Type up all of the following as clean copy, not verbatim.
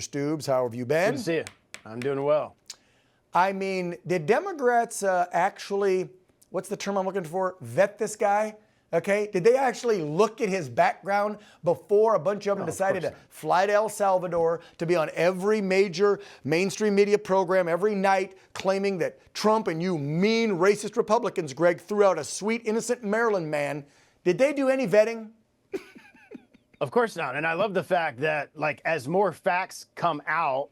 Stoobs, how have you been? Good to see you. I'm doing well. I mean, did Democrats actually, what's the term I'm looking for, vet this guy? Okay, did they actually look at his background before a bunch of them decided to fly to El Salvador to be on every major mainstream media program every night claiming that Trump and you mean racist Republicans, Greg, threw out a sweet, innocent Maryland man? Did they do any vetting? Of course not. And I love the fact that, like, as more facts come out,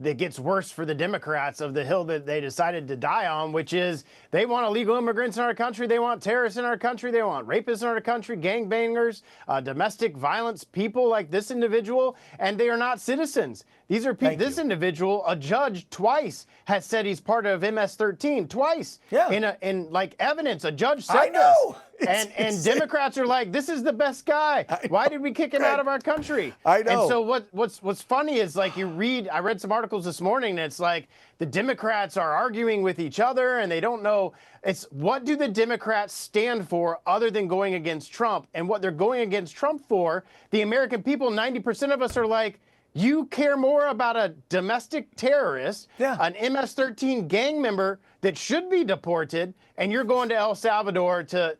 that gets worse for the Democrats of the hill that they decided to die on, which is they want illegal immigrants in our country. They want terrorists in our country. They want rapists in our country, gangbangers, domestic violence people like this individual, and they are not citizens. These are people. This individual, a judge twice has said he's part of MS-13 twice. Yeah. In like evidence, a judge said I know. this. And Democrats are like, this is the best guy. Why did we kick him out of our country? I know. And so what's funny is, like, I read some articles this morning, and it's like the Democrats are arguing with each other and they don't know. It's what do the Democrats stand for other than going against Trump? And what they're going against Trump for, the American people, 90% of us are like, you care more about a domestic terrorist, an MS-13 gang member that should be deported, and you're going to El Salvador to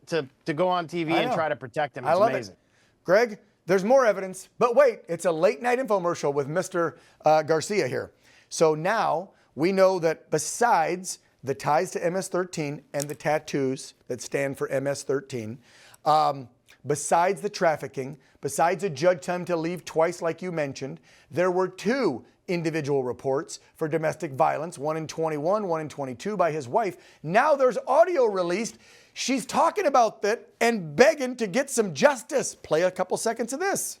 go on TV and try to protect him. It's amazing. It. Greg, there's more evidence, but wait, it's a late night infomercial with Mr. Garcia here. So now we know that besides the ties to MS-13 and the tattoos that stand for MS-13, besides the trafficking, besides a judge telling him to leave twice like you mentioned, there were two individual reports for domestic violence, one in 21, one in 22 by his wife. Now there's audio released. She's talking about that and begging to get some justice. Play a couple seconds of this.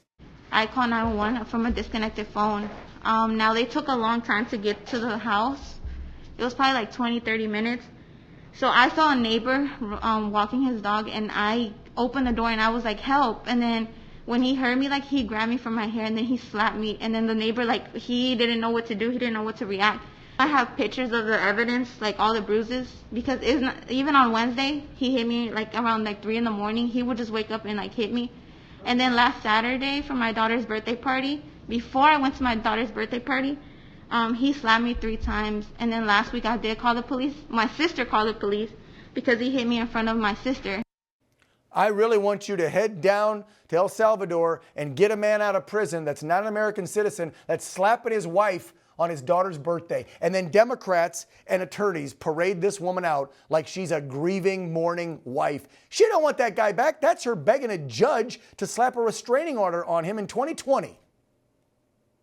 I called 911 from a disconnected phone. Now they took a long time to get to the house. It was probably like 20, 30 minutes. So I saw a neighbor walking his dog, and I opened the door and I was like, help. And then when he heard me, like, he grabbed me from my hair and then he slapped me. And then the neighbor, like, he didn't know what to do. He didn't know what to react. I have pictures of the evidence, like all the bruises, because even on Wednesday, he hit me like around like 3 in the morning. He would just wake up and like hit me. And then last Saturday for my daughter's birthday party, before I went to my daughter's birthday party, he slapped me 3 times. And then last week I did call the police. My sister called the police because he hit me in front of my sister. I really want you to head down to El Salvador and get a man out of prison that's not an American citizen that's slapping his wife on his daughter's birthday. And then Democrats and attorneys parade this woman out like she's a grieving, mourning wife. She don't want that guy back. That's her begging a judge to slap a restraining order on him in 2020.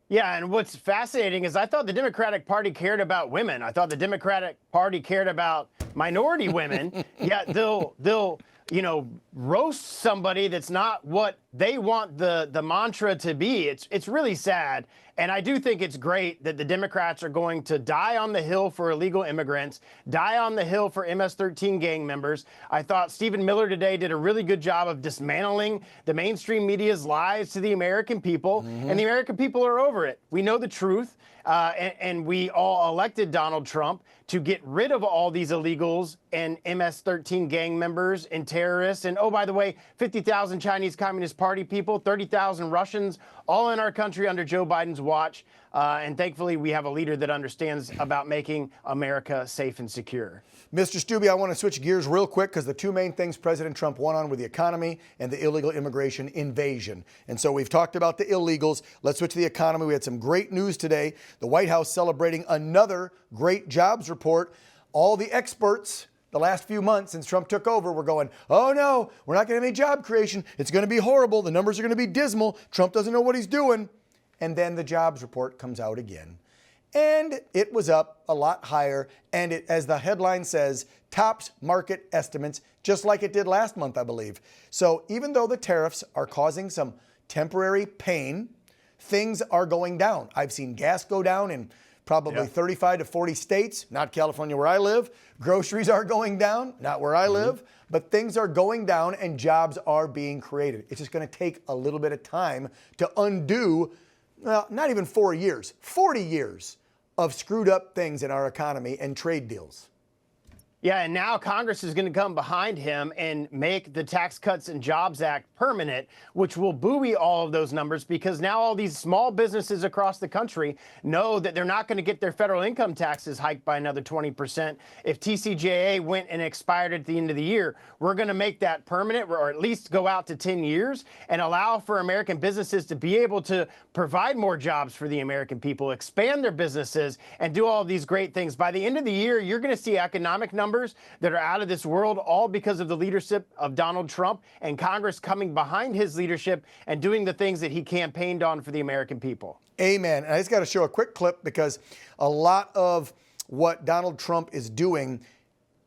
Yeah, and what's fascinating is I thought the Democratic Party cared about women. I thought the Democratic Party cared about minority women. Yet they'll roast somebody that's not what they want the mantra to be. It's really sad. And I do think it's great that the Democrats are going to die on the Hill for illegal immigrants, die on the Hill for MS-13 gang members. I thought Stephen Miller today did a really good job of dismantling the mainstream media's lies to the American people. And the American people are over it. We know the truth. And we all elected Donald Trump to get rid of all these illegals and MS-13 gang members and terrorists. And, oh, by the way, 50,000 Chinese Communist Party people, 30,000 Russians, all in our country under Joe Biden's watch. And thankfully, we have a leader that understands about making America safe and secure. Mr. Stubbe, I want to switch gears real quick because the two main things President Trump won on were the economy and the illegal immigration invasion. And so we've talked about the illegals. Let's switch to the economy. We had some great news today. The White House celebrating another great jobs report. All the experts the last few months since Trump took over were going, oh no, we're not going to have any job creation. It's going to be horrible. The numbers are going to be dismal. Trump doesn't know what he's doing. And then the jobs report comes out again. And it was up a lot higher, and it, as the headline says, tops market estimates, just like it did last month, I believe. So even though the tariffs are causing some temporary pain, things are going down. I've seen gas go down in probably 35 to 40 states, not California where I live. Groceries are going down, not where I live, but things are going down and jobs are being created. It's just going to take a little bit of time to undo, well, not even 4 years, 40 years of screwed up things in our economy and trade deals. Yeah, and now Congress is going to come behind him and make the Tax Cuts and Jobs Act permanent, which will buoy all of those numbers because now all these small businesses across the country know that they're not going to get their federal income taxes hiked by another 20%. If TCJA went and expired at the end of the year, we're going to make that permanent or at least go out to 10 years and allow for American businesses to be able to provide more jobs for the American people, expand their businesses, and do all of these great things. By the end of the year, you're going to see economic numbers that are out of this world, all because of the leadership of Donald Trump and Congress coming behind his leadership and doing the things that he campaigned on for the American people. Amen. And I just got to show a quick clip because a lot of what Donald Trump is doing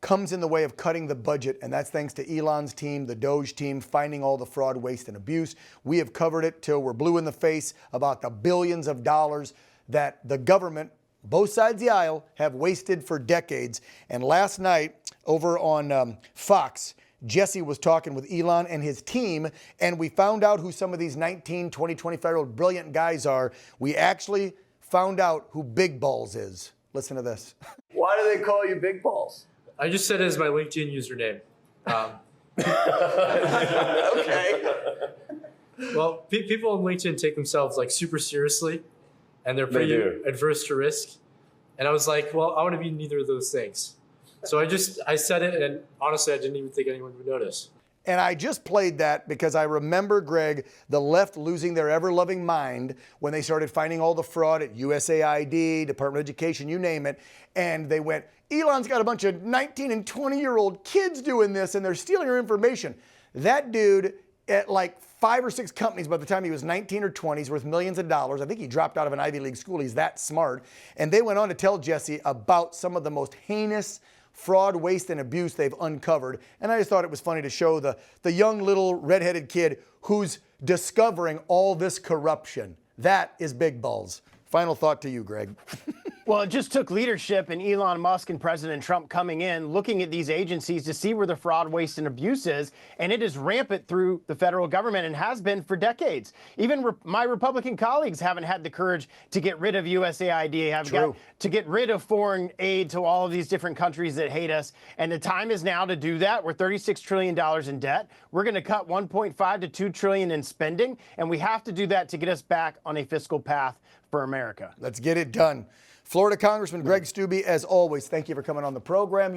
comes in the way of cutting the budget, and that's thanks to Elon's team, the Doge team, finding all the fraud, waste, and abuse. We have covered it till we're blue in the face about the billions of dollars that the government, both sides of the aisle, have wasted for decades. And last night over on Fox, Jesse was talking with Elon and his team, and we found out who some of these 19, 20, 25-year-old brilliant guys are. We actually found out who Big Balls is. Listen to this. Why do they call you Big Balls? I just said it as my LinkedIn username. Okay. Well, people on LinkedIn take themselves like super seriously, and they're They pretty do. adverse to risk. And I was like, well, I want to be neither of those things. So I said it, and honestly, I didn't even think anyone would notice. And I just played that because I remember, Greg, the left losing their ever-loving mind when they started finding all the fraud at USAID, Department of Education, you name it. And they went, Elon's got a bunch of 19 and 20-year-old kids doing this, and they're stealing our information. That dude at like 5 or 6 companies by the time he was 19 or 20, he's worth millions of dollars. I think he dropped out of an Ivy League school. He's that smart. And they went on to tell Jesse about some of the most heinous fraud, waste, and abuse they've uncovered. And I just thought it was funny to show the young little redheaded kid who's discovering all this corruption. That is Big Balls. Final thought to you, Greg. Well, it just took leadership and Elon Musk and President Trump coming in, looking at these agencies to see where the fraud, waste, and abuse is. And it is rampant through the federal government and has been for decades. Even my Republican colleagues haven't had the courage to get rid of USAID, have got to get rid of foreign aid to all of these different countries that hate us. And the time is now to do that. We're $36 trillion in debt. We're going to cut $1.5 to $2 trillion in spending. And we have to do that to get us back on a fiscal path for America. Let's get it done. Florida Congressman Greg Steube, as always, thank you for coming on the program.